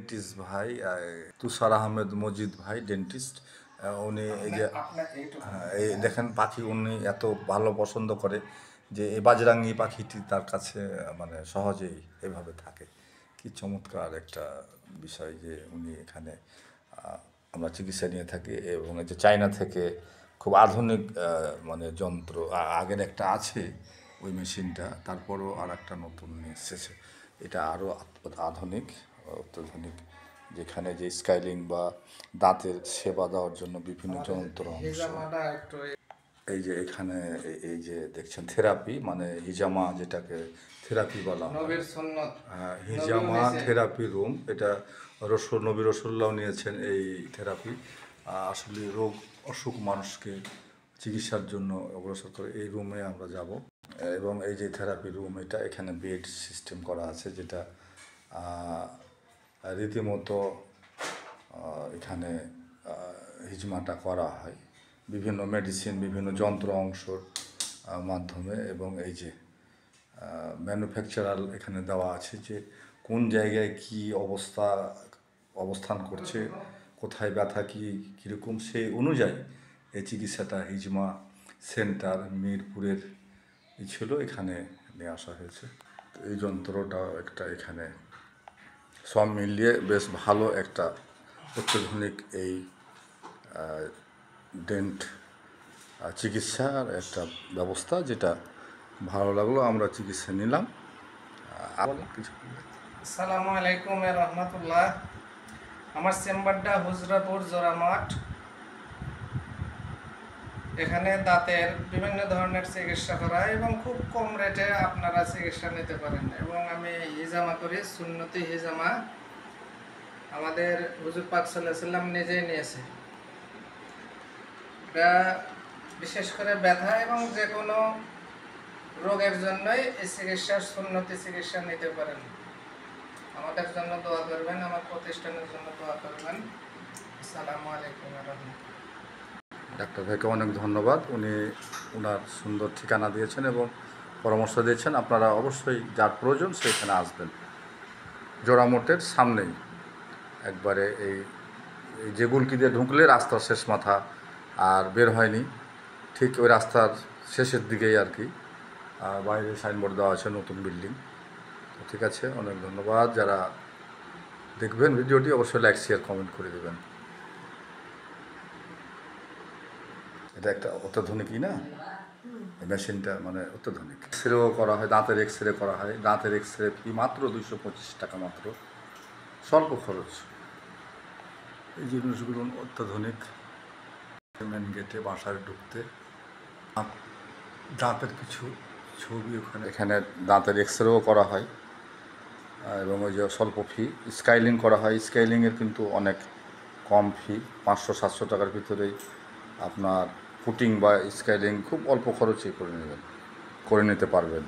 Dentist ভাই, তুষার আহমেদ মজিদ ভাই dentist. উনি এই যে এই দেখেন পাখি উনি এত ভালো পছন্দ করে যে এই বাজরাঙ্গি পাখিটি তার কাছে মানে সহজেই এভাবে থাকে। কি চমৎকার একটা বিষয় যে উনি এখানে আমরা চিকিৎসা নিয়ে থাকি। এবং এই যে চায়না থেকে খুব আধুনিক মানে যন্ত্র আগের একটা আছে ওই মেশিনটা, তারপরও আর একটা নতুন নিয়ে এসেছে। এটা আরও আধুনিক, অত্যাধুনিক, যেখানে যে স্কাইলিং বা দাঁতের সেবা দেওয়ার জন্য বিভিন্ন যন্ত্র অংশ। এই যে এখানে এই যে দেখছেন থেরাপি, মানে হিজামা যেটাকে থেরাপি বলা হয়, হিজামা থেরাপি রুম। এটা নবী রসুল্লাহ নিয়েছেন এই থেরাপি। আসলে রোগ অসুখ মানুষকে চিকিৎসার জন্য অগ্রসর করে এই রুমে আমরা যাব। এবং এই যে থেরাপি রুম, এটা এখানে বেড সিস্টেম করা আছে, যেটা রীতিমতো এখানে হিজমাটা করা হয় বিভিন্ন মেডিসিন, বিভিন্ন যন্ত্র অংশর মাধ্যমে। এবং এই যে ম্যানুফ্যাকচারাল এখানে দেওয়া আছে যে কোন জায়গায় কি অবস্থান করছে, কোথায় ব্যথা কীরকম, সেই অনুযায়ী এই চিকিৎসাটা হিজমা সেন্টার মিরপুরের ছিল, এখানে নিয়ে আসা হয়েছে। এই যন্ত্রটা একটা এখানে সব মিলিয়ে বেশ ভালো একটা অত্যাধুনিক এই ডেন্ট চিকিৎসার একটা ব্যবস্থা, যেটা ভালো লাগলো, আমরা চিকিৎসা নিলাম। আসসালামু আলাইকুম রহমতুল্লাহ। আমার চেম্বারটা হুজরাপুর জোড়ামাঠ। এখানে দাঁতের বিভিন্ন ধরনের চিকিৎসা করা হয় এবং খুব কম রেটে আপনারা চিকিৎসা নিতে পারেন। এবং আমি হিজামা করি, সুন্নতি হিজামা। আমাদের হুজুর পাক সাল্লাল্লাহু আলাইহি ওয়াসাল্লাম নিজেই নিয়েছে। এটা বিশেষ করে ব্যথা এবং যে কোনো রোগের জন্যই এই চিকিৎসার সুন্নতি চিকিৎসা নিতে পারেন। আমাদের জন্য দোয়া করবেন, আমার প্রতিষ্ঠানের জন্য দোয়া করবেন। আসসালামু আলাইকুম ওয়া রাহমাতুল্লাহ। ডাক্তার ভাইকে অনেক ধন্যবাদ, উনি ওনার সুন্দর ঠিকানা দিয়েছেন এবং পরামর্শ দিয়েছেন। আপনারা অবশ্যই যার প্রয়োজন সেখানে আসবেন। জোড়ামোটের সামনেই একবারে এই যে গুলকি দিয়ে ঢুকলে রাস্তার শেষ মাথা আর বের হয়নি, ঠিক ওই রাস্তার শেষের দিকেই আর কি। বাইরে সাইনবোর্ড দেওয়া আছে, নতুন বিল্ডিং। তো ঠিক আছে, অনেক ধন্যবাদ। যারা দেখবেন ভিডিওটি অবশ্যই লাইক শেয়ার কমেন্ট করে দেবেন। এটা একটা অত্যাধুনিকই না মেশিনটা, মানে অত্যাধুনিক। এক্সরেও করা হয়, দাঁতের এক্সরে করা হয়। দাঁতের এক্সরে ফি মাত্র 225 টাকা, মাত্র, স্বল্প খরচ। এই জিনিসগুলো অত্যাধুনিক। মেন গেটে বাসায় ঢুকতে দাঁতের কিছু ছবি এখানে দাঁতের এক্সরেও করা হয়। এবং ওই যে স্বল্প ফি স্কাইলিং করা হয়। স্কাইলিংয়ের কিন্তু অনেক কম ফি, 500-700 টাকার ভিতরেই আপনার ফুটিং বা স্কাইলিং খুব অল্প খরচেই করে নিতে পারবেন।